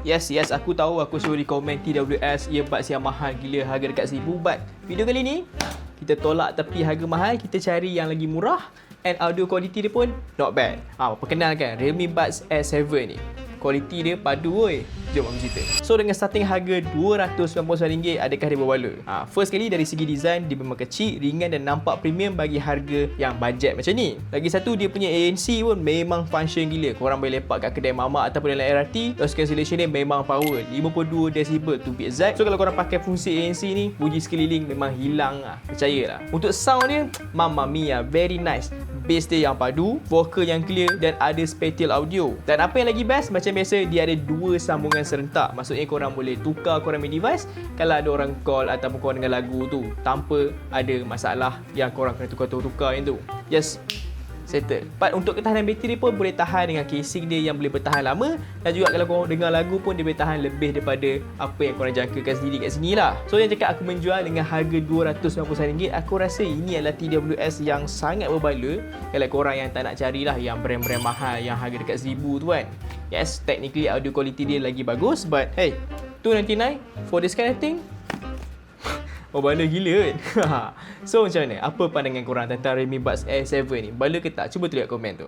Yes, aku tahu aku suruh recommend TWS earbuds yang mahal gila, harga dekat 1000, but video kali ni kita tolak tepi harga mahal, kita cari yang lagi murah and audio quality dia pun not bad. Perkenalkan Realme Buds S7 ni. Kualiti dia padu woi. Jom aku cerita. So dengan starting harga RM299, adakah dia berbala? First kali dari segi design, dia memang kecil, ringan dan nampak premium bagi harga yang bajet macam ni. Lagi satu, dia punya ANC pun memang function gila. Korang boleh lepak kat kedai mamak ataupun dalam LRT, noise cancellation dia memang power, 52 decibel to be exact. So kalau korang pakai fungsi ANC ni, bunyi sekeliling memang hilang lah. Percayalah. Untuk sound dia, mamma mia, very nice. Bass dia yang padu, vokal yang clear dan ada spatial audio. Dan apa yang lagi best, macam biasa dia ada dua sambungan serentak. Maksudnya korang boleh tukar korang punya device kalau ada orang call ataupun korang dengar lagu tu tanpa ada masalah yang korang kena tukar-tukar yang tu. Yes, settle. But untuk ketahanan bateri pun boleh tahan dengan casing dia yang boleh bertahan lama, dan juga kalau korang dengar lagu pun dia boleh tahan lebih daripada apa yang korang jangkakan sendiri kat sini lah. So yang cakap aku menjual dengan harga RM299, aku rasa ini adalah TWS yang sangat berbala kalau korang yang tak nak carilah yang brand-brand mahal yang harga dekat 1000 tu kan. Yes, technically audio quality dia lagi bagus, but hey, $299 for this kind of thing, bala gila kan. So macam mana? Apa pandangan korang tentang Realme Buds S7 ni? Bala ke tak? Cuba tulis kat komen tu.